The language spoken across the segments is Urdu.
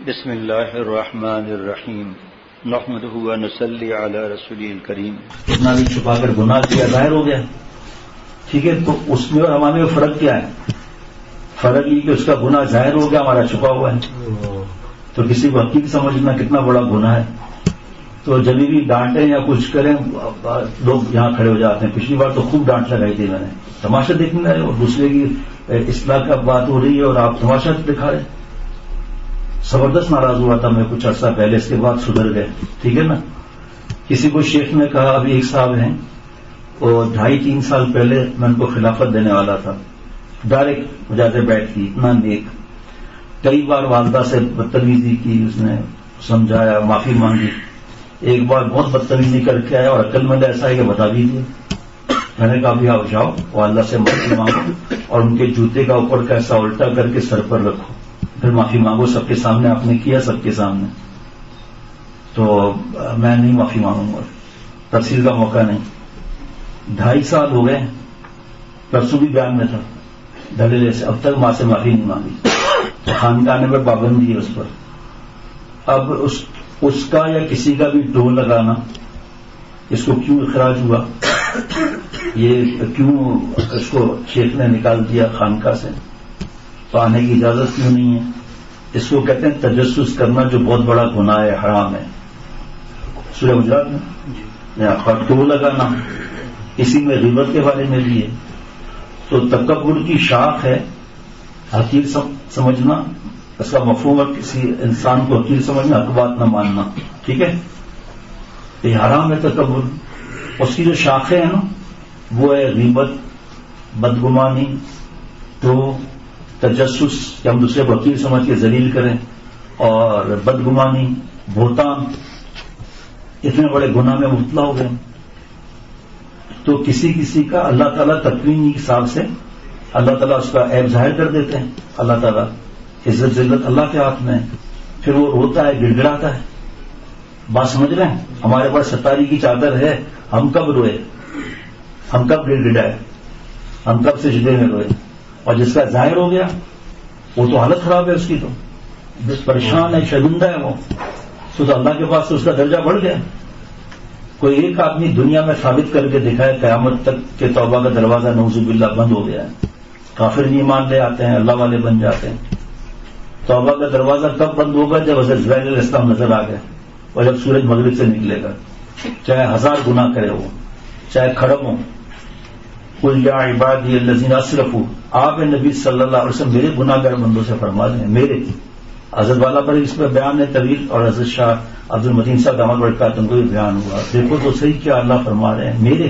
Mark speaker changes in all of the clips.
Speaker 1: بسم اللہ الرحمن الرحیم نحمدہ و نصلی علی رسولہ الکریم.
Speaker 2: اتنا بھی چھپا کر گناہ کیا ظاہر ہو گیا, ٹھیک ہے, تو اس میں اور ہمارے میں فرق کیا ہے؟ فرق یہ کہ اس کا گناہ ظاہر ہو گیا, ہمارا چھپا ہوا ہے. تو کسی کو حقیقی سمجھنا کتنا بڑا گناہ ہے. تو جب بھی ڈانٹیں یا کچھ کریں لوگ یہاں کھڑے ہو جاتے ہیں. پچھلی بار تو خوب ڈانٹ لگائی تھی میں نے, تماشا دیکھنے آئے اور دوسرے کی اصلاح کا بات ہو رہی ہے اور آپ تماشا دکھا رہے. زبردست ناراض ہوا تھا میں کچھ عرصہ پہلے, اس کے بعد سدھر گئے, ٹھیک ہے نا. کسی کو شیخ نے کہا, ابھی ایک صاحب ہیں اور 2.5-3 سال پہلے میں ان کو خلافت دینے والا تھا, ڈائریکٹ مجاز بیٹھ کی, اتنا نیک. کئی بار والدہ سے بدتمیزی کی, اس نے سمجھایا, معافی مانگی. ایک بار بہت بدتمیزی کر کے آیا اور عقل مند ایسا ہے کہ بتا بھی دیا. میں نے کہا بھی آؤ جاؤ والدہ سے معافی مانگو اور ان کے جوتے کا اوپر کا ایسا الٹا کر کے سر پر رکھو, پھر معافی مانگو. سب کے سامنے آپ نے کیا, سب کے سامنے. تو میں نہیں معافی مانگوں گا, تفصیل کا موقع نہیں. 2.5 سال ہو گئے, پرسوں بھی بیان میں تھا دلیل سے, اب تک ماں سے معافی نہیں مانگی. خاندان میں پابندی ہے اس پر. اب اس کا یا کسی کا بھی ٹول لگانا, اس کو کیوں اخراج ہوا, یہ کیوں اس کو شیخ نے نکال دیا خانقاہ سے, تو آنے کی اجازت کیوں نہیں ہے, اس کو کہتے ہیں تجسس کرنا, جو بہت بڑا گناہ ہے, حرام ہے. سورہ حجرات میں یا ٹول لگانا, اسی میں غیبت کے بارے میں بھی ہے. تو تکبر کی شاخ ہے حقیر سمجھنا, اس کا مفہوم ہے کسی انسان کو حقیر سمجھنا, حق بات نہ ماننا, ٹھیک ہے. یہ حرام ہے تکبر. اس کی جو شاخیں ہیں نا, وہ ہے غیبت, بدگمانی, تو تجسس کہ ہم دوسرے کو حقیر سمجھ کے ذلیل کریں, اور بدگمانی, بہتان. اتنے بڑے گناہ میں مبتلا ہو گئے. تو کسی کا اللہ تعالیٰ تکوینی حساب سے اللہ تعالیٰ اس کا عیب ظاہر کر دیتے ہیں. اللہ تعالیٰ عزت ذلت اللہ کے ہاتھ میں ہے. پھر وہ روتا ہے, گڑ گڑاتا ہے. بات سمجھ رہے ہیں؟ ہمارے پاس ستاری کی چادر ہے, ہم کب روئے, ہم کب گڑ گڑائے, ہم کب سجدے میں روئے. اور جس کا ظاہر ہو گیا وہ تو حالت خراب ہے اس کی, تو پریشان ہے, شرمندہ ہے. وہ تو اللہ کے پاس تو اس کا درجہ بڑھ گیا. کوئی ایک آدمی دنیا میں ثابت کر کے دکھائے قیامت تک کہ توبہ کا دروازہ نعوذ باللہ بند ہو گیا ہے. کافر بھی ایمان لے آتے ہیں, اللہ والے بن جاتے ہیں. توبہ کا دروازہ کب بند ہوگا؟ جب حضرت زبیر علیہ السلام نظر آ گئے, اور جب سورج مغرب سے نکلے گا, چاہے 1000 گناہ کرے ہو, چاہے کھڑم ہو. قل یا عبادی الذین اسرفوا, آپ نبی صلی اللہ علیہ وسلم میرے گناہ گار بندوں سے فرما دیں, میرے. حضرت والا پر اس پہ بیان ہے طویل, اور حضرت شاہ عبد المتین صاحب دامت برکاتہ کو بھی بیان ہوا. دیکھو تو صحیح کیا اللہ فرما رہے ہیں, میرے.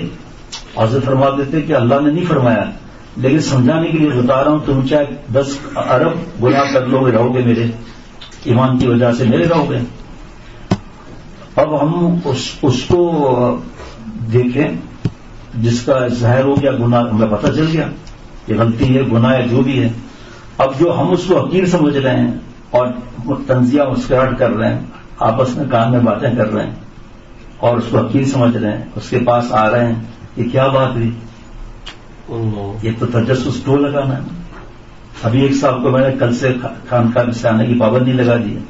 Speaker 2: حضرت فرما دیتے کہ اللہ نے نہیں فرمایا, لیکن سمجھانے کے لیے بتا رہا ہوں. تم چاہے 10 ارب گناہ کر لو گے, رہو گے میرے ایمان کی وجہ سے, میرے رہو گے. اب ہم اس کو دیکھیں جس کا ظاہر ہو گیا گناہ, ہمیں پتہ چل گیا یہ غلطی ہے, گناہ ہے, جو بھی ہے. اب جو ہم اس کو حقیر سمجھ رہے ہیں اور تنزیہ مسکراہٹ کر رہے ہیں, آپس میں کان میں باتیں کر رہے ہیں اور اس کو حقیر سمجھ رہے ہیں, اس کے پاس آ رہے ہیں, یہ کیا بات ہوئی؟ یہ تو تجسس ٹول لگانا ہے. ابھی ایک صاحب کو میں نے کل سے خانقاہ سے آنے کی پابندی لگا دی ہے,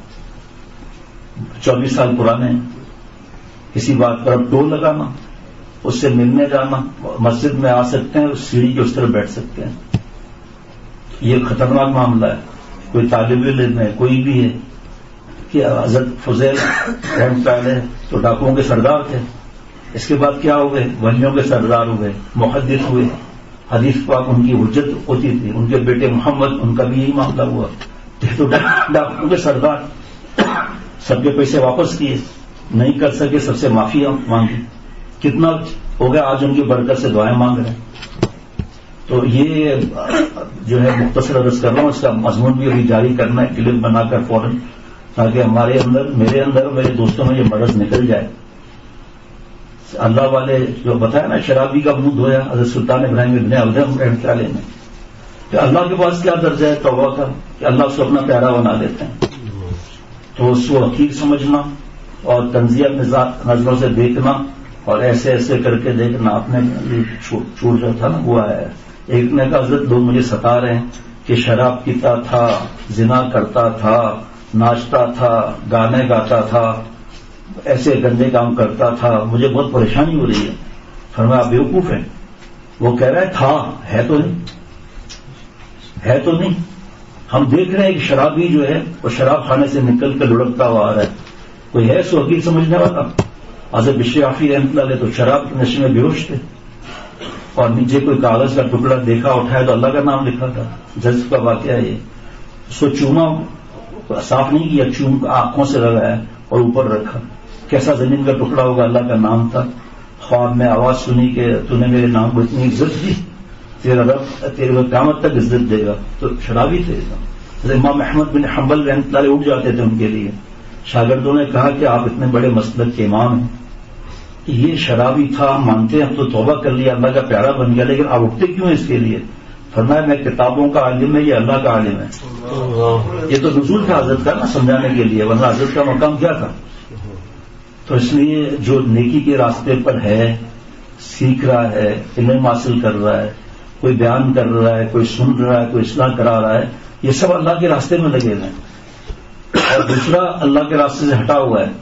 Speaker 2: 24 سال پرانے ہیں. کسی بات پر اب ٹول لگانا, اس سے ملنے جانا, مسجد میں آ سکتے ہیں, اس سیڑھی کے اس طرف بیٹھ سکتے ہیں. یہ خطرناک معاملہ ہے. کوئی طالب علم ہے, کوئی بھی ہے, کہ حضرت فضیل رحمۃ اللہ علیہ تو ڈاکوؤں کے سردار تھے, اس کے بعد کیا ہو گئے؟ ولیوں کے سردار ہو گئے, محدث ہوئے, حدیث پاک ان کی حجت ہوتی تھی. ان کے بیٹے محمد, ان کا بھی یہی معاملہ ہوا, تو ڈاکوؤں کے سردار. سب کے پیسے واپس کیے, نہیں کر سکے, سب سے معافی مانگی. کتنا ہو گیا, آج ان کی برکت سے دعائیں مانگ رہے ہیں. تو یہ جو ہے مختصر عرض کر رہا ہوں, اس کا مضمون بھی ابھی جاری کرنا ہے, کلپ بنا کر فوراً, تاکہ ہمارے اندر, میرے اندر, میرے دوستوں میں یہ مرض نکل جائے. اللہ والے جو بتایا نا, شرابی کا منہ دھویا حضرت سلطان ابراہیم ابن ادہم رحمۃ اللہ علیہ نے, کہ اللہ کے پاس کیا درجہ ہے توبہ کا, کہ اللہ اس کو اپنا پیارا بنا دیتے ہیں. تو اس کو حقیر سمجھنا اور تنزیہ نظروں سے دیکھنا اور ایسے ایسے کر کے دیکھنا, اپنے چھوٹ جو تھا نا وہ آیا. ایک نے کہا حضرت لوگ مجھے ستا رہے ہیں کہ شراب پیتا تھا, زنا کرتا تھا, ناچتا تھا، گانے گاتا تھا، ایسے گندے کام کرتا تھا، مجھے بہت پریشانی ہو رہی ہے. فرمایا آپ بیوقوف ہیں. وہ کہہ رہا ہے تھا، ہے تو نہیں، ہے تو نہیں. ہم دیکھ رہے ہیں کہ شرابی جو ہے وہ شراب خانے سے نکل کر لڑکتا ہوا آ رہا ہے. کوئی ہے سو حقیق سمجھنے والا؟ حضرت بشر عافی رحمۃ اللہ علیہ تو شراب کے نشے میں بے ہوش تھے، اور نیچے کوئی کاغذ کا ٹکڑا دیکھا، اٹھایا تو اللہ کا نام لکھا تھا. جذب کا واقعہ ہے یہ. اس کو چوما، صاف نہیں کیا، چوم آنکھوں سے لگایا اور اوپر رکھا. کیسا زمین کا ٹکڑا ہوگا، اللہ کا نام تھا. خواب میں آواز سنی کہ تو نے میرے نام کو اتنی عزت دی، تیرا رب تیرے قیامت تک عزت دے گا. تو شرابی تھے. امام احمد بن حنبل رحمۃ اللہ علیہ اٹھ جاتے تھے ان کے لیے. شاگردوں نے کہا کہ آپ اتنے بڑے مسلک کے امام ہیں، یہ شرابی تھا، ہم مانتے ہیں، ہم تو توبہ کر لیا، اللہ کا پیارا بن گیا، لیکن آپ اٹھتے کیوں ہیں اس کے لیے؟ فرمایا میں کتابوں کا عالم ہے، یہ اللہ کا عالم ہے. یہ تو نزول تھا حضرت کا نا، سمجھانے کے لیے، ورنہ حضرت کا مقام کیا تھا؟ تو اس لیے جو نیکی کے راستے پر ہے، سیکھ رہا ہے، علم حاصل کر رہا ہے، کوئی بیان کر رہا ہے، کوئی سن رہا ہے، کوئی اصلاح کرا رہا ہے، یہ سب اللہ کے راستے میں لگے ہوئے ہیں. اور دوسرا اللہ کے راستے سے ہٹا ہوا ہے،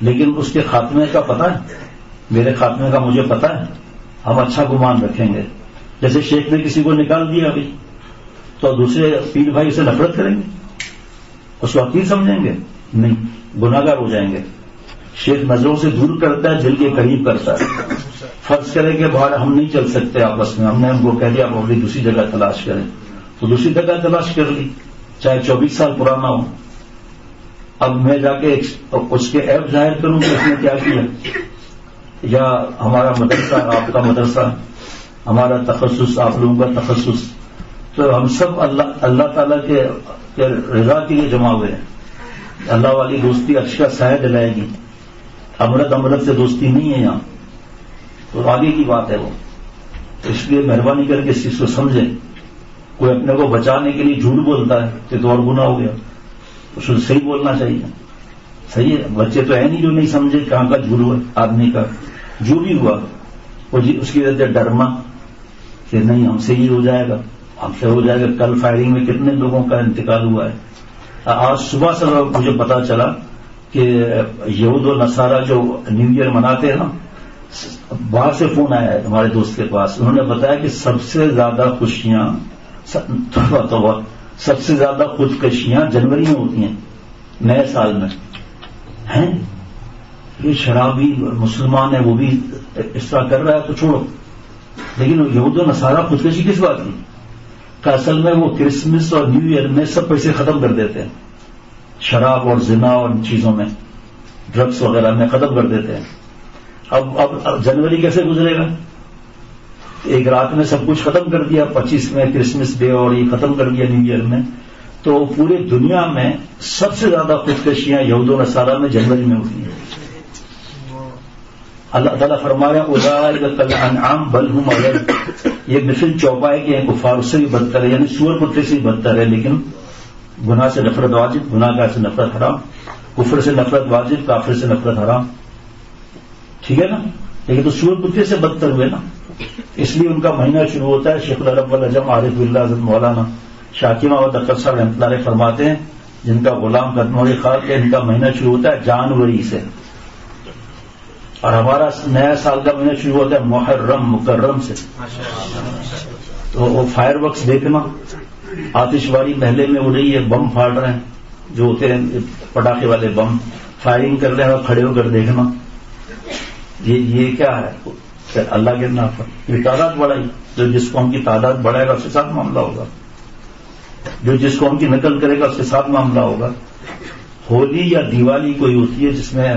Speaker 2: لیکن اس کے خاتمے کا پتہ ہے، میرے خاتمے کا مجھے پتہ ہے. ہم اچھا گمان رکھیں گے. جیسے شیخ نے کسی کو نکال دیا ابھی، تو دوسرے پیر بھائی اسے نفرت کریں گے، اس کو حقیر سمجھیں گے؟ نہیں، گناہگار ہو جائیں گے. شیخ نظروں سے دور کرتا ہے، دل کے قریب کرتا ہے. فرض کریں کہ باہر ہم نہیں چل سکتے آپس میں، ہم نے ہم کو کہہ دیا آپ اپنی دوسری جگہ تلاش کریں، تو دوسری جگہ تلاش کر لی، چاہے 24 سال پرانا ہو. اب میں جا کے اس کے عیب ظاہر کروں کہ اس نے کیا کیا، یا ہمارا مدرسہ آپ کا مدرسہ، ہمارا تخصص آپ لوگوں کا تخصص، تو ہم سب اللہ تعالیٰ کے رضا کے لیے جمع ہوئے ہیں. اللہ والی دوستی عرش کا سایہ دلائے گی. امرت سے دوستی نہیں ہے یہاں، تو آگے کی بات ہے وہ. اس لیے مہربانی کر کے اس چیز کو سمجھیں. کوئی اپنے کو بچانے کے لیے جھوٹ بولتا ہے تو اور گناہ ہو گیا. اس کو صحیح بولنا چاہیے. صحیح ہے، بچے تو ہے نہیں جو نہیں سمجھے کہاں کا جھوٹ ہوا. آدمی کا جو بھی ہوا وہ اس کی وجہ سے ڈرنا کہ نہیں ہم سے ہی ہو جائے گا، ہم سے ہو جائے گا. کل فائرنگ میں کتنے لوگوں کا انتقال ہوا ہے. آج صبح سے مجھے پتا چلا کہ یہود و نصارہ جو نیو ایئر مناتے ہیں نا، باہر سے فون آیا ہے ہمارے دوست کے پاس. انہوں نے بتایا کہ سب سے زیادہ خوشیاں، سب سے زیادہ خودکشیاں جنوری میں ہوتی ہیں، نئے سال میں ہیں. یہ شرابی مسلمان ہے، وہ بھی اس طرح کر رہا ہے تو چھوڑو. لیکن یہود و نصارہ خودکشی کس بات کی؟ کہ اصل میں وہ کرسمس اور نیو ایئر میں سب پیسے ختم کر دیتے ہیں، شراب اور زنا اور ان چیزوں میں، ڈرگس وغیرہ میں ختم کر دیتے ہیں. اب جنوری کیسے گزرے گا؟ ایک رات میں سب کچھ ختم کر دیا، 25 میں کرسمس ڈے اور یہ ختم کر دیا نیو ایئر میں. تو پورے دنیا میں سب سے زیادہ خودکشیاں یہود و نصارہ میں جنوری میں ہوتی ہیں. اللہ تعالیٰ فرما رہے ہیں اولئک کالانعام بل ہم اضل. یہ مثل چوپائے کے ہیں، کفار اس سے بھی بدتر ہے، یعنی سور کتے سے بھی بدتر ہے. لیکن گناہ سے نفرت واجب، گناہ گار سے نفرت حرام. کفر سے نفرت واجب، کافر سے نفرت حرام. ٹھیک ہے نا؟ لیکن تو سور کتے سے بدتر ہوئے نا. اس لیے ان کا مہینہ شروع ہوتا ہے. شیخ العرب والعجم عارف باللہ حضرت مولانا شاکر محمد اختر صاحب رحمۃ اللہ علیہ فرماتے ہیں، جن کا غلام ختم ہونے خاص ہے، ان کا مہینہ شروع ہوتا ہے جنوری سے، اور ہمارا نیا سال کا مہینہ شروع ہوتا ہے محرم مکرم سے. تو وہ فائر ورکس دیکھنا، آتش باری محلے میں اڑ رہی ہے، بم پھاڑ رہے ہیں جو ہوتے ہیں پٹاخے والے بم، فائرنگ کر رہے ہیں اور کھڑے ہو کر دیکھنا. یہ کیا ہے؟ کہ اللہ کے نام پر یہ تعداد بڑھائی. جو جس قوم کی تعداد بڑھائے گا اس کے ساتھ معاملہ ہوگا، جو جس قوم کی نقل کرے گا اس کے ساتھ معاملہ ہوگا. ہولی یا دیوالی کوئی ہوتی ہے جس میں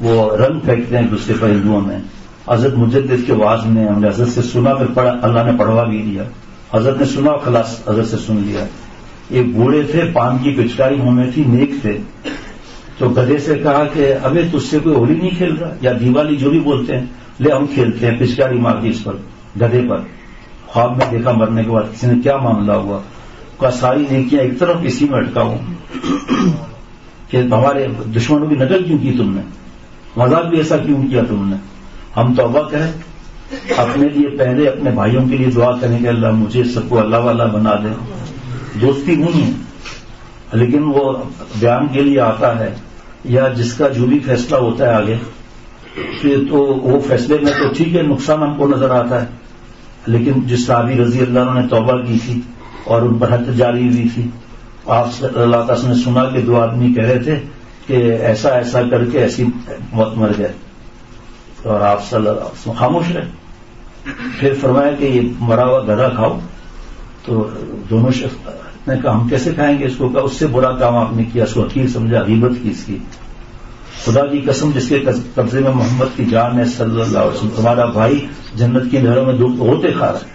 Speaker 2: وہ رنگ پھینکتے ہیں دوسرے پر ہندوؤں میں. حضرت مجدد کے واعظ میں ہم نے حضرت سے سنا، پھر پڑھا، اللہ نے پڑھوا بھی دیا. حضرت نے سنا خلاص حضرت سے سن لیا. ایک بوڑھے تھے، پان کی پچکاری منہ میں تھی، نیک تھے. تو گدھے سے کہا کہ ابے تجھ سے کوئی ہولی نہیں کھیل رہا یا دیوالی جو بھی بولتے ہیں، لے ہم کھیلتے ہیں. پچکاری مار دی اس پر، گدھے پر. خواب میں دیکھا مرنے کے بعد کسی نے، کیا معاملہ ہوا؟ کا ساری نیکیاں ایک طرف اسی میں اٹکا ہوں کہ ہمارے دشمنوں کی نقل کیوں کی تم نے، مذاق بھی ایسا کیوں کیا تم نے. ہم توبہ کریں، اپنے لیے پہلے اپنے بھائیوں کے لیے دعا کریں کہ اللہ مجھے سب کو اللہ والا بنا دے. دوستی نہیں ہے، لیکن وہ بیان کے لیے آتا ہے یا جس کا جو بھی فیصلہ ہوتا ہے آگے تو وہ فیصلے میں تو ٹھیک ہے نقصان ہم کو نظر آتا ہے، لیکن جس صحابی رضی اللہ عنہ نے توبہ کی تھی اور ان پر حد جاری ہوئی تھی، آپ صلی اللہ تعالی نے سنا کہ 2 آدمی کہہ رہے تھے کہ ایسا ایسا کر کے ایسی موت مر گئے، اور آپ صلی اللہ علیہ وسلم خاموش رہے. پھر فرمایا کہ یہ مرا ہوا گدھا کھاؤ. تو دونوں شخص نے کہا ہم کیسے کھائیں گے اس کو؟ کہا اس سے برا کام آپ نے کیا، اس کو حقیر سمجھا، غیبت کی اس کی. خدا کی قسم جس کے قبضے میں محمد کی جان ہے صلی اللہ علیہ وسلم، تمہارا بھائی جنت کی نہروں میں ہوتے کھا رہا ہے.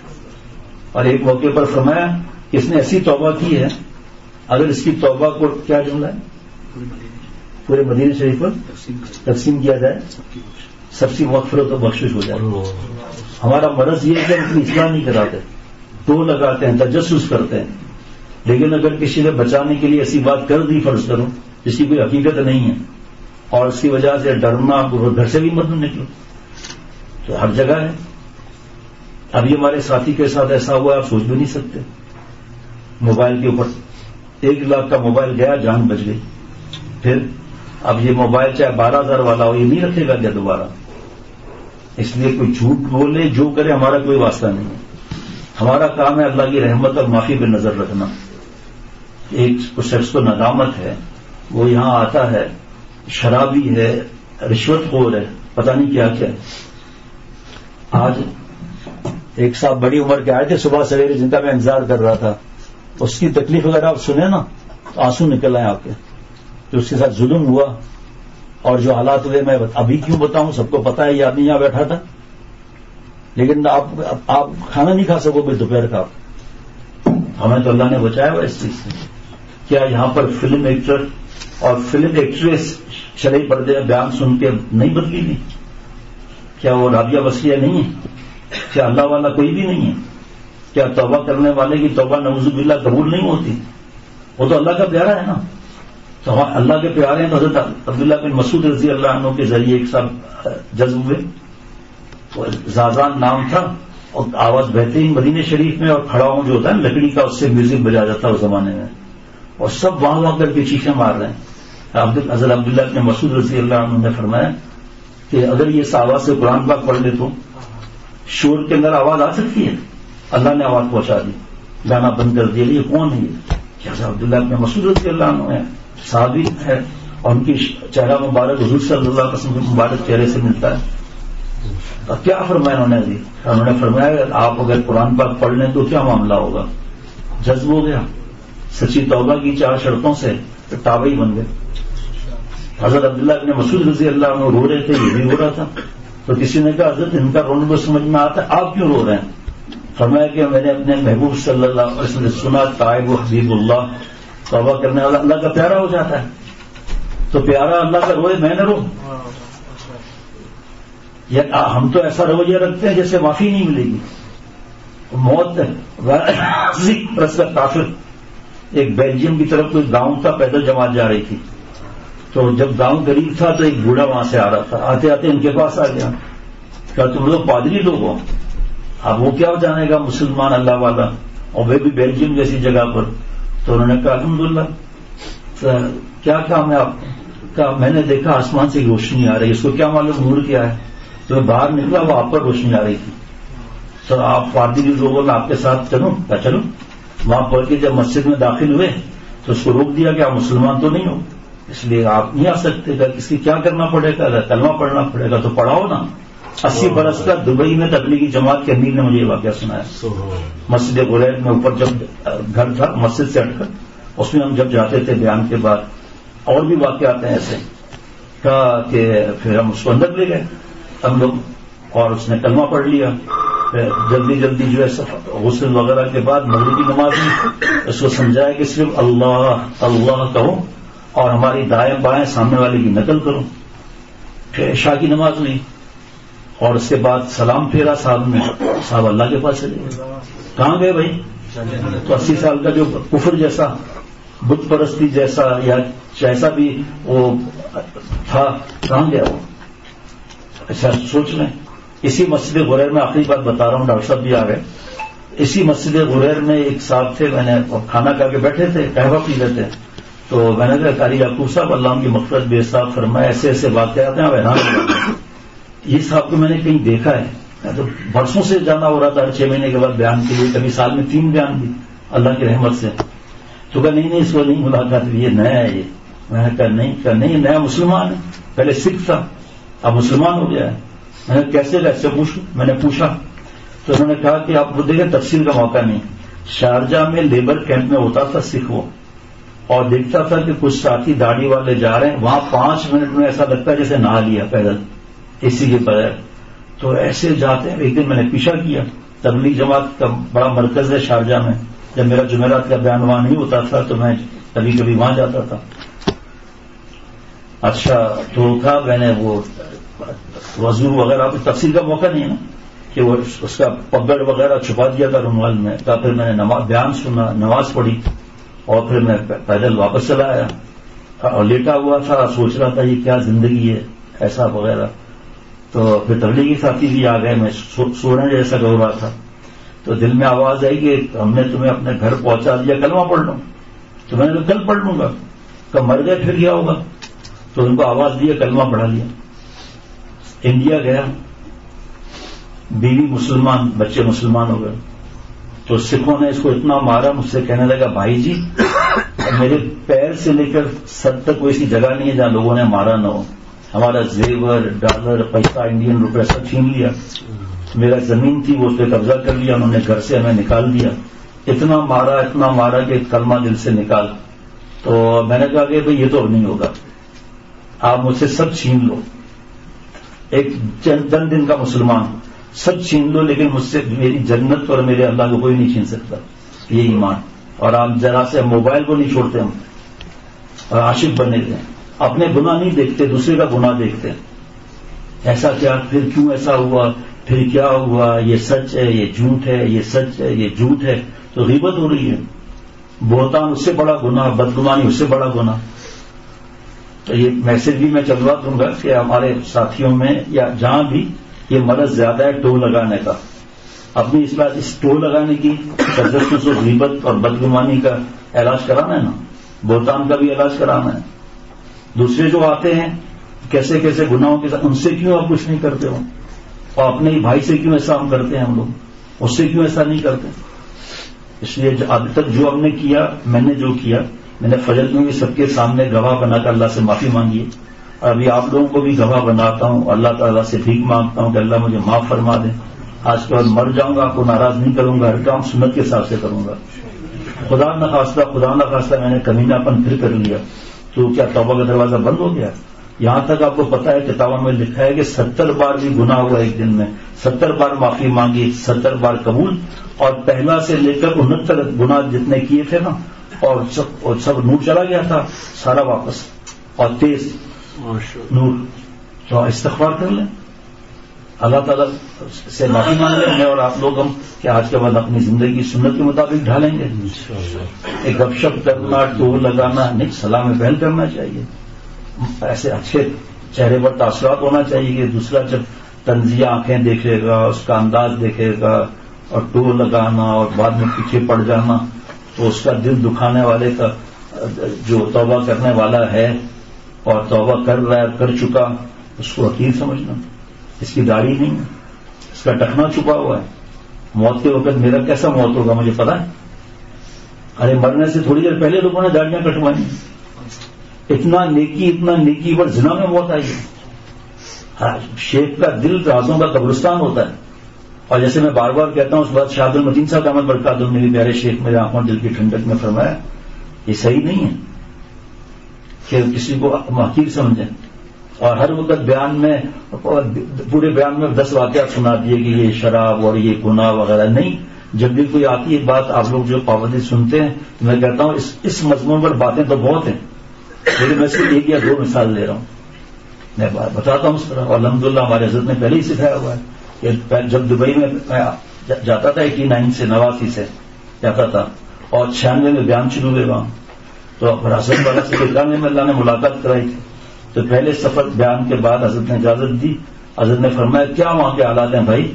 Speaker 2: اور ایک موقع پر فرمایا کہ اس نے ایسی توبہ کی ہے، اگر اس کی توبہ کو کیا جملہ ہے پورے مدینہ شریف پر تقسیم کیا جائے سب کی مغفرت و بخشش ہو جائے. ہمارا مرض یہ ہے کہ ہم اپنی اصلاح نہیں کراتے، تو لگاتے ہیں، تجسس کرتے ہیں. لیکن اگر کسی نے بچانے کے لیے ایسی بات کر دی فرض کرو جس کی کوئی حقیقت نہیں ہے اور اس کی وجہ سے ڈرنا، گھر سے بھی مت نکلو، تو ہر جگہ ہے. اب یہ ہمارے ساتھی کے ساتھ ایسا ہوا آپ سوچ بھی نہیں سکتے. موبائل کے اوپر 1 لاکھ کا موبائل گیا، جان بچ گئی. پھر اب یہ موبائل چاہے 12,000 والا ہو، یہ نہیں رکھے گا کیا دوبارہ؟ اس لیے کوئی جھوٹ بولے جو کرے ہمارا کوئی واسطہ نہیں ہے. ہمارا کام ہے اللہ کی رحمت اور معافی پہ نظر رکھنا. ایک شخص کو ندامت ہے، وہ یہاں آتا ہے، شرابی ہے، رشوت خور ہے، پتہ نہیں کیا کیا ہے. آج ایک صاحب بڑی عمر کے آئے تھے صبح سویرے، جن کا میں انتظار کر رہا تھا. اس کی تکلیف اگر آپ سنیں نا تو آنسو نکل آئے آپ کے، کہ اس کے ساتھ ظلم ہوا اور جو حالات ہوئے. میں ابھی کیوں بتاؤں، سب کو پتا ہے. یہ آدمی یہاں بیٹھا تھا، لیکن آپ کھانا نہیں کھا سکو گے دوپہر کا. ہمیں تو اللہ نے بچایا ہوا اس چیز سے. کیا یہاں پر فلم ایکٹر اور فلم ایکٹریس شرعی پردے میں بیان سن کے نہیں بدلی گئی؟ کیا وہ رابعہ وسیع نہیں ہے؟ کیا اللہ والا کوئی بھی نہیں ہے؟ کیا توبہ کرنے والے کی توبہ نعوذ باللہ قبول نہیں ہوتی؟ وہ تو اللہ کا پیارا ہے نا. تو ہم اللہ کے پیارے ہیں. تو حضرت عبداللہ بن مسعود رضی اللہ عنہ کے ذریعے ایک صاحب جذب ہوئے، زازان نام تھا، اور آواز بہترین مدینہ شریف میں، اور کھڑا ہوں جو ہوتا ہے لکڑی کا، اس سے میوزک بجا جاتا اس زمانے میں، اور سب وہاں وہاں کر کے چیخیں مار رہے ہیں. حضرت عبداللہ بن مسعود رضی اللہ عنہ نے فرمایا کہ اگر یہ اس آواز سے قرآن پاک پڑھ لے تو شور کے اندر آواز آ سکتی ہے. اللہ نے آواز پہنچا دی، گانا بند کر دیا. یہ کون ہے؟ یہ حضرت عبداللہ بن مسعود رضی اللہ عنہ ہے، صحابی ہے، اور ان کی چہرہ مبارک حضور صلی اللہ علیہ وسلم کے مبارک چہرے سے ملتا ہے. تو کیا فرمایا انہوں نے جی؟ انہوں نے فرمایا آپ اگر قرآن پاک پڑھ لیں تو کیا معاملہ ہوگا؟ جذب ہو گیا. سچی توبہ کی 4 شرطوں سے تابعی بن گئے. حضرت عبداللہ بن مسعود رضی اللہ عنہ رو رہے تھے، یہ بھی رو رہا تھا. تو کسی نے کہا حضرت ان کا رونے کو سمجھ میں آتا ہے، آپ کیوں رو رہے ہیں؟ فرمایا کہ میں نے اپنے محبوب صلی اللہ علیہ وسلم سنا، تائب و حبیب اللہ، توبہ کرنے والا اللہ کا پیارا ہو جاتا ہے. تو پیارا اللہ کا روئے، میں نہ رو. یا ہم تو ایسا رویہ رکھتے ہیں جیسے معافی نہیں ملے گی. موت رس کا کافر ایک بیلجیم کی طرف کوئی گاؤں تھا، پیدل جماعت جا رہی تھی. تو جب گاؤں قریب تھا تو ایک بوڑھا وہاں سے آ رہا تھا. آتے آتے ان کے پاس آ گیا، کیا تم لوگ پادری لوگ ہو؟ اب وہ کیا جانے گا مسلمان اللہ والا، اور وہ بھی بیلجیم جیسی جگہ پر. تو انہوں نے کہا الحمدللہ. کیا کام ہے آپ کا؟ میں نے دیکھا آسمان سے روشنی آ رہی ہے. اس کو کیا معلوم نور کیا ہے؟ تو میں باہر نکلا، وہ آپ پر روشنی آ رہی تھی. تو آپ پادری لوگوں نے آپ کے ساتھ چلوں؟ کیا چلوں. وہاں پڑھ کے جب مسجد میں داخل ہوئے تو اس کو روک دیا کہ آپ مسلمان تو نہیں ہو، اس لیے آپ نہیں آ سکتے. اس کی کیا کرنا پڑے گا؟ کلمہ پڑھنا پڑے گا. تو پڑھاؤ نا. 80 برس کا دبئی میں تبلیغی جماعت کے امیر نے مجھے یہ واقعہ سنایا. مسجد غریر میں اوپر جب گھر تھا مسجد سے ہٹ کر، اس میں ہم جب جاتے تھے بیان کے بعد، اور بھی واقعات ہیں ایسے. کہا کہ پھر ہم اس کو اندر لے گئے ہم لوگ، اور اس نے کلمہ پڑھ لیا. جلدی جلدی جو ہے غسل وغیرہ کے بعد مغربی نماز میں اس کو سمجھایا کہ صرف اللہ اللہ کہو اور ہماری دائیں بائیں سامنے والے کی نقل کرو. پھر عشاء کی نماز ہوئی، اور اس کے بعد سلام پھیرا صاحب نے. صاحب اللہ کے پاس چلے گئے. کہاں گئے بھائی؟ تو 80 سال کا جو کفر جیسا، بت پرستی جیسا، یا جیسا بھی وہ تھا، کہاں گیا وہ؟ اچھا سوچ لیں. اسی مسجد غریر میں آخری بات بتا رہا ہوں، ڈاکٹر صاحب بھی آ گئے. اسی مسجد غریر میں ایک صاحب تھے، میں نے کھانا کھا کے بیٹھے تھے، قہوہ پی رہے تھے. تو میں نے کہا قاری یعقوب صاحب اللہ ان کی مغفرت بے حساب فرمائے، ایسے ایسے واقعات ہیں، حیران ہو جاتے ہیں. یہ صاحب کو میں نے کہیں دیکھا ہے، تو برسوں سے جانا ہو رہا تھا، 6 مہینے کے بعد بیان کے لیے، کبھی سال میں 3 بیان بھی اللہ کی رحمت سے. تو کہا نہیں اس کو نہیں ملاقات ہوئی، یہ نیا ہے. یہ میں نے کہا نہیں نیا مسلمان ہے، پہلے سکھ تھا اب مسلمان ہو گیا ہے. میں نے کیسے پوچھوں؟ میں نے پوچھا تو انہوں نے کہا کہ آپ کو دیکھیں تفصیل کا موقع نہیں. شارجہ میں لیبر کیمپ میں ہوتا تھا سکھ وہ، اور دیکھتا تھا کہ کچھ ساتھی داڑھی والے جا رہے ہیں، وہاں 5 منٹ میں ایسا لگتا ہے جیسے نہا لیا پیدل اسی کے بغیر. تو ایسے جاتے ہیں. ایک دن میں نے پیچھا کیا، تبلیغ جماعت کا بڑا مرکز ہے شارجہ میں، جب میرا جمعرات کا بیان وہاں نہیں ہوتا تھا تو میں کبھی کبھی وہاں جاتا تھا. اچھا تو کہا میں نے وہ وضو وغیرہ تفصیل کا موقع نہیں ہے نا کہ وہ اس کا پگڑ وغیرہ چھپا دیا تھا رومال میں. کہا پھر میں نے بیان سنا، نماز پڑھی، اور پھر میں پیدل واپس چلا آیا. اور لیٹا ہوا تھا، سوچ رہا تھا یہ کیا زندگی ہے ایسا وغیرہ. تو پھر تبلیغی ساتھی بھی آ گئے، میں سونے جیسا ہو رہا تھا. تو دل میں آواز آئی کہ ہم نے تمہیں اپنے گھر پہنچا دیا، کلمہ پڑھ لو. تو میں نے کہا کل پڑھ لوں گا. کب مر گئے پھر کیا ہوگا؟ تو ان کو آواز دیا، کلمہ پڑھا لیا. انڈیا گیا، بیوی مسلمان، بچے مسلمان ہو گئے. تو سکھوں نے اس کو اتنا مارا، مجھ سے کہنے لگا بھائی جی میرے پیر سے لے کر سر تک کوئی ایسی جگہ نہیں ہے جہاں لوگوں نے مارا نہ ہو. ہمارا زیور، ڈالر، پیسہ، انڈین روپے سب چھین لیا. میرا زمین تھی وہ اس پہ قبضہ کر لیا، انہوں نے گھر سے ہمیں نکال دیا. اتنا مارا کہ کلمہ دل سے نکال. تو میں نے کہا کہ بھئی یہ تو اب نہیں ہوگا، آپ مجھ سے سب چھین لو، ایک چند دن کا مسلمان سب چھین لو، لیکن مجھ سے میری جنت اور میرے اللہ کو کوئی نہیں چھین سکتا. یہ ایمان. اور آپ ذرا سے موبائل کو نہیں چھوڑتے ہم، اور عاشق بنے تھے، اپنے گناہ نہیں دیکھتے، دوسرے کا گناہ دیکھتے. ایسا کیا، پھر کیوں ایسا ہوا، پھر کیا ہوا، یہ سچ ہے یہ جھوٹ ہے، یہ سچ ہے یہ جھوٹ ہے. تو غیبت ہو رہی ہے. بہتان اس سے بڑا گناہ، بدگمانی اس سے بڑا گناہ. تو یہ میسج بھی میں چلوا دوں گا کہ ہمارے ساتھیوں میں یا جہاں بھی یہ مرض زیادہ ہے ٹو لگانے کا، اپنی اس ٹو لگانے کی تجسس و غیبت اور بدگمانی کا علاج کرانا ہے نا، بہتان کا بھی علاج کرانا ہے. دوسرے جو آتے ہیں کیسے کیسے گناہوں کے ساتھ، ان سے کیوں آپ کچھ نہیں کرتے ہو؟ اور اپنے ہی بھائی سے کیوں ایسا ہم کرتے ہیں؟ ہم لوگ اس سے کیوں ایسا نہیں کرتے؟ اس لیے اب تک جو ہم نے کیا، میں نے جو کیا، میں نے فجر میں بھی سب کے سامنے گواہ بنا کر اللہ سے معافی مانگی ہے. اور ابھی آپ لوگوں کو بھی گواہ بناتا ہوں، اللہ تعالیٰ سے بھیک مانگتا ہوں کہ اللہ مجھے معاف فرما دیں. آج کے بعد مر جاؤں گا، آپ کو ناراض نہیں کروں گا، ہر کام سنت کے حساب سے کروں گا. خدا نخواستہ میں نے کمینہ پن پھر کر لیا تو کیا توبہ کا دروازہ بند ہو گیا؟ یہاں تک آپ کو پتا ہے کتابوں میں لکھا ہے کہ 70 بار بھی گناہ ہوا ایک دن میں، 70 بار معافی مانگی، 70 بار قبول. اور پہلا سے لے کر 69 گناہ جتنے کیے تھے نا، اور سب نور چلا گیا تھا سارا واپس، اور تیز نور. تو استغفار کر لیں، اللہ تعالیٰ سے معافی مانگ لیں. میں اور آپ لوگ ہم کہ آج کے بعد اپنی زندگی سنت کے مطابق ڈھالیں گے. ایک گپ شپ کرنا، ٹول لگانا نہیں، سلام پہل کرنا چاہیے. ایسے اچھے چہرے پر تاثرات ہونا چاہیے کہ دوسرا جب طنزیہ آنکھیں دیکھے گا، اس کا انداز دیکھے گا، اور ٹول لگانا اور بعد میں پیچھے پڑ جانا، تو اس کا دل دکھانے والے کا جو توبہ کرنے والا ہے اور توبہ کر رہا ہے، کر چکا، اس کو حقیر سمجھنا. اس کی داڑھی نہیں ہے، اس کا ٹخنا چھپا ہوا ہے. موت کے وقت میرا کیسا موت ہوگا مجھے پتا ہے. ارے مرنے سے تھوڑی دیر پہلے لوگوں نے داڑیاں کٹوائی. اتنا نیکی پر زنا میں موت آئی ہے. شیخ کا دل رازوں کا قبرستان ہوتا ہے. اور جیسے میں بار بار کہتا ہوں، اس بات شاہد المتین صاحب احمد برکات میرے پیارے شیخ میرے آنکھوں دل کی ٹھنڈک میں فرمایا، یہ صحیح نہیں ہے کہ کسی کو حقیر سمجھیں اور ہر وقت بیان میں پورے بیان میں 10 واقعات سنا دیے کہ یہ شراب اور یہ گناہ وغیرہ. نہیں، جب بھی کوئی آتی ہے بات آپ لوگ جو پابندی سنتے ہیں، میں کہتا ہوں اس مضمون پر باتیں تو بہت ہیں، لیکن میں صرف 1 یا 2 مثال دے رہا ہوں. میں بتاتا ہوں اس طرح. اور الحمدللہ ہمارے حضرت نے پہلے ہی سکھایا ہوا ہے کہ جب دبئی میں جاتا تھا 89 سے 89 سے جاتا تھا، اور 96 میں بیان شروع ہوئے وہاں، تو حضرت والا سے میں اللہ نے ملاقات کرائی تھی. تو پہلے سفر بیان کے بعد حضرت نے اجازت دی. حضرت نے فرمایا کیا وہاں کے حالات ہیں بھائی؟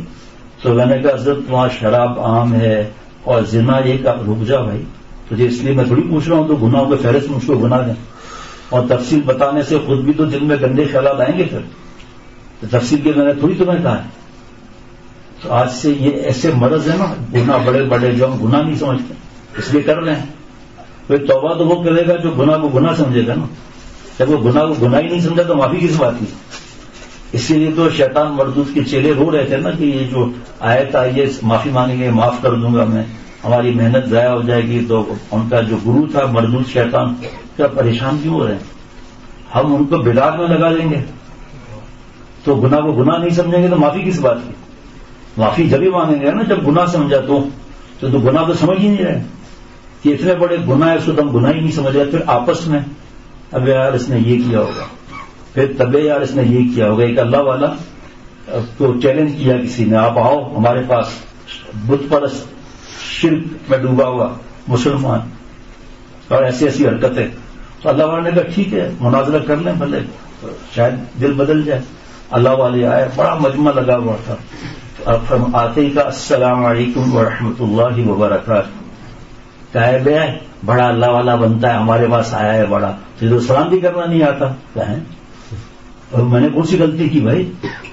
Speaker 2: تو میں نے کہا حضرت وہاں شراب عام ہے اور زنا یہ کا. رک جا بھائی، تجھے اس لیے میں تھوڑی پوچھ رہا ہوں تو گناہوں کے فہرست مجھ کو گناہ دیں، اور تفصیل بتانے سے خود بھی تو دل میں گندے خیالات آئیں گے، پھر تو تفصیل کے میں نے تھوڑی تمہیں کہا ہے. تو آج سے یہ ایسے مرض ہے نا، گناہ بڑے بڑے جو ہم گناہ نہیں سمجھتے اس لیے کر رہے ہیں. کوئی توبہ تو وہ کرے گا جو گناہ کو گناہ سمجھے گا نا. جب وہ گناہ کو گناہ ہی نہیں سمجھا تو معافی کس بات کی؟ اسی لیے تو شیطان مردود کے چیلے رو رہے تھے نا کہ یہ جو آیت آئی ہے معافی مانگیں گے، معاف کر دوں گا میں، ہماری محنت ضائع ہو جائے گی. تو ان کا جو گرو تھا مردود شیطان، کیا پریشان کیوں ہو رہے ہیں؟ ہم ان کو بدعت میں لگا دیں گے تو گناہ کو گناہ نہیں سمجھیں گے تو معافی کس بات کی؟ معافی جب ہی مانگیں گے نا جب گناہ سمجھا تو گناہ تو سمجھ ہی نہیں رہے کہ اتنے بڑے گناہ ہے، اس کو تو ہم گناہ ہی نہیں سمجھ رہے. پھر آپس میں اب یار اس نے یہ کیا ہوگا، پھر طبے یار اس نے یہ کیا ہوگا. ایک اللہ والا کو چیلنج کیا کسی نے، آپ آؤ ہمارے پاس، بت پرست شرک میں ڈوبا ہوا مسلمان اور ایسی ایسی حرکتیں. تو اللہ والے نے کہا ٹھیک ہے مناظرہ کر لیں، بھلے شاید دل بدل جائے. اللہ والے آئے، بڑا مجمع لگا ہوا تھا. آتے ہی کہا السلام علیکم ورحمۃ اللہ وبرکاتہ. کہے بے بڑا اللہ والا بنتا ہے، ہمارے پاس آیا ہے بڑا، تجھے تو سلام بھی کرنا نہیں آتا. کہیں اور میں نے کون سی غلطی کی بھائی؟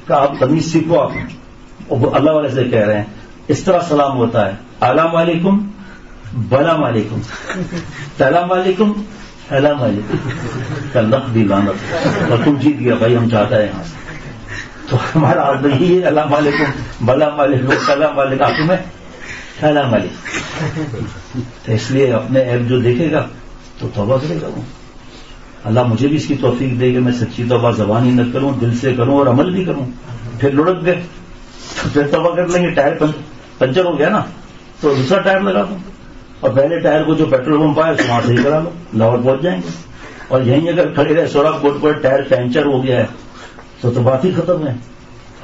Speaker 2: کہ آپ تمیز سیکھو. آپ اللہ والے سے کہہ رہے ہیں اس طرح سلام ہوتا ہے، السلام علیکم بلام علیکم، سلام علیکم سلام علیکم. کلق دی لعنت، اور تم جیت گیا بھائی، ہم چاہتا ہے یہاں سے. تو ہمارا عرض یہی ہے السلام علیکم بلام علیکم سلام علیکم، آپ میں سلام علیکم. تو اس لیے اپنے ایپ جو دیکھے گا تو توبہ کرے گا. وہ اللہ مجھے بھی اس کی توفیق دے کہ میں سچی توبہ زبانی نہ کروں، دل سے کروں اور عمل بھی کروں. پھر لڑک گئے تو پھر توبہ کر لیں گے. ٹائر پنچر ہو گیا نا تو دوسرا ٹائر لگا دوں، اور پہلے ٹائر کو جو پیٹرول پمپ آیا وہاں صحیح کرا لو، لاہور پہنچ جائیں گے. اور یہیں اگر کھڑے رہے سورا کوٹ پر ٹائر پنچر ہو گیا ہے تو بات ہی ختم ہے.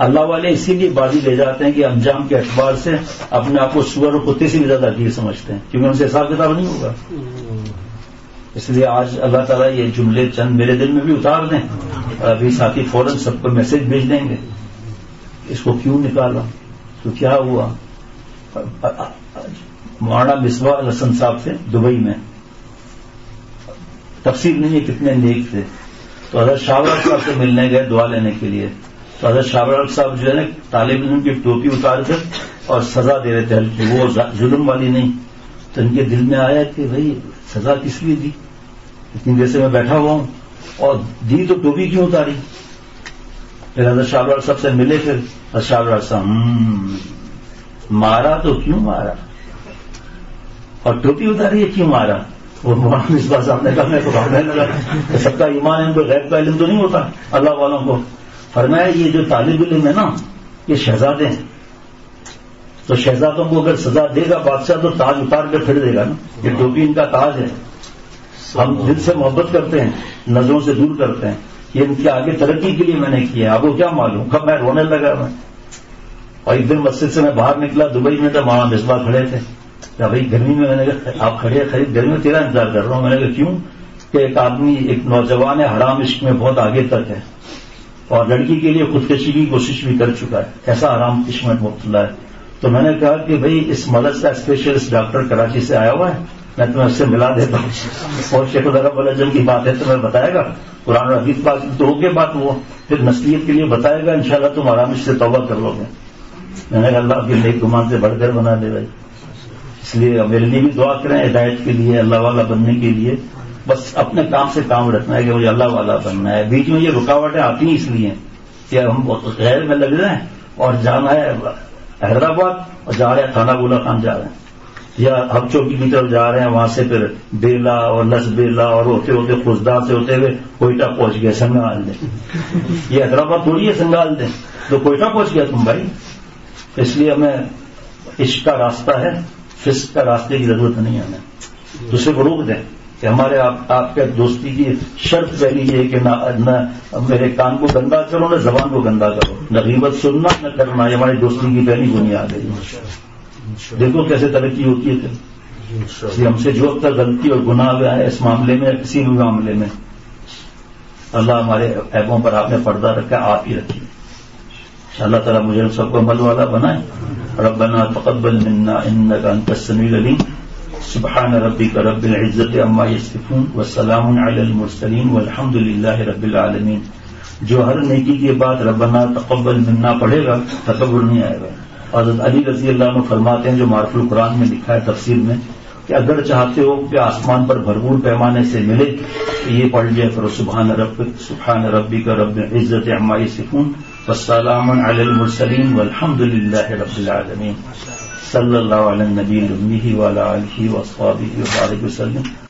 Speaker 2: اللہ والے اسی لیے بازی لے جاتے ہیں کہ انجام کے اعتبار سے اپنے آپ کو سور اور کتے سے بھی زیادہ عقیل سمجھتے ہیں، کیونکہ ان سے حساب کتاب نہیں ہوگا. اس لیے آج اللہ تعالیٰ یہ جملے چند میرے دل میں بھی اتار دیں، اور ابھی ساتھی فوراً سب کو میسج بھیج دیں گے اس کو کیوں نکالا، تو کیا ہوا. مولانا مصباح الحسن صاحب تھے دبئی میں، تفصیل نہیں ہے کتنے نیک تھے. تو حضرت شاہ صاحب سے ملنے گئے دعا لینے کے لیے. تو حضرت شاہ صاحب جو ہے نا طالب علم کی ٹوپی اتار کر اور سزا دے رہے تھے ہلکی، وہ ظلم والی نہیں. تو ان کے دل میں آیا کہ بھائی سزا کس لیے دی، اتنی دیر سے میں بیٹھا ہوا ہوں اور دی تو ٹوپی کیوں اتاری. پھر حضرت شاہ صاحب سے ملے. پھر حضرت شاہ صاحب مارا تو کیوں مارا، اور ٹوپی اتاری ہے کیوں مارا. وہ مولانا مصباح صاحب نے کہا میں تو بھاگنے لگا کہ سب کا ایمان ہے، ان کو غیب کا علم تو نہیں ہوتا اللہ والوں کو. فرمایا یہ جو طالب علم ہے نا یہ شہزادے ہیں، تو شہزادوں کو اگر سزا دے گا بادشاہ تو تاج اتار کے پھر دے گا نا. یہ ٹوپی ان کا تاج ہے، ہم دل سے محبت کرتے ہیں، نظروں سے دور کرتے ہیں. یہ ان کے آگے ترقی کے لیے میں نے کیا، آپ کو کیا معلوم. کب میں رونے لگا میں. اور ایک دن مسجد سے میں باہر نکلا دبئی میں، تو مولانا مصباح کھڑے تھے. کیا بھائی گرمی میں نے کہا آپ کھڑے خرید گرمی میں تیرا انتظار کر رہا ہوں. میں نے کہا کیوں؟ کہ ایک آدمی ایک نوجوان ہے حرام عشق میں بہت آگے تک ہے اور لڑکی کے لیے خودکشی کی کوشش بھی کر چکا ہے، ایسا حرام عشق میں مبتلا ہے. تو میں نے کہا کہ بھائی اس مرض کا اسپیشلسٹ ڈاکٹر کراچی سے آیا ہوا ہے، میں تمہیں اس سے ملا دیتا ہوں. اور شیخ العرب العجم کی بات ہے تمہیں بتائے گا، قرآن اور حدیث بات تو ہو کے بات وہ پھر نصیحت کے لیے بتائے گا. انشاءاللہ تم آرام سے توبہ کر لو گے. میں نے کہا اللہ کے نیک گمان سے بڑھ کر بنا دے بھائی. اس لیے میرے لیے بھی دعا کریں ہدایت کے لیے، اللہ والا بننے کے لیے. بس اپنے کام سے کام رکھنا ہے کہ مجھے اللہ والا بننا ہے. بیچ میں یہ رکاوٹیں آتی ہیں اس لیے کہ ہم غیر میں لگ رہے ہیں اور جانا ہے حیدرآباد اور جا رہے ہیں تھانہ بولا خان جا رہے ہیں، یا ہب چوکی کی طرف جا رہے ہیں، وہاں سے پھر بیلا اور لس بیلا اور ہوتے ہوتے خوشدار سے ہوتے ہوئے کوئٹہ پہنچ گئے سنگال دیں. یہ حیدرآباد تھوڑی ہے سنگال دیں تو کوئٹہ پہنچ گیا تم بھائی. اس لیے ہمیں عشق کا راستہ ہے، فسق کا راستے کی ضرورت نہیں ہے. ہمیں دوسرے کو روک دیں کہ ہمارے آپ کے دوستی کی شرط پہلی یہ ہے کہ نہ میرے کان کو گندا کرو نہ زبان کو گندا کرو، نہ غیبت سننا نہ کرنا. یہ ہماری دوستی کی پہلی بنیاد ہے. دیکھو کیسے ترقی ہوتی ہے. ہم سے جو اب تک غلطی اور گناہ ہوا ہے اس معاملے میں کسی بھی معاملے میں، اللہ ہمارے عیبوں پر آپ نے پردہ رکھا، آپ ہی رکھیے. اللہ تعالیٰ مجھے ہم سب کو عمل والا بنائے. ربنا تقبل منا انك انت السميع العليم. سبحان ربک رب العزت عما یصفون وسلام علی المرسلین والحمد للہ رب العالمین. جو ہر نیکی کے بعد ربنا تقبل منا پڑھے گا تکبر نہیں آئے گا. حضرت علی رضی اللہ عنہ فرماتے ہیں جو معرف القرآن میں لکھا ہے تفسیر میں کہ اگر چاہتے ہو کہ آسمان پر بھرپور پیمانے سے ملے تو یہ پڑھ لیا کرو سبحان ربک رب العزت عما یصفون والسلام علی المرسلین والحمد للہ رب العالمین. صلی اللہ علی النبی الأمی وعلی آلہ وصحبہ وبارک وسلم.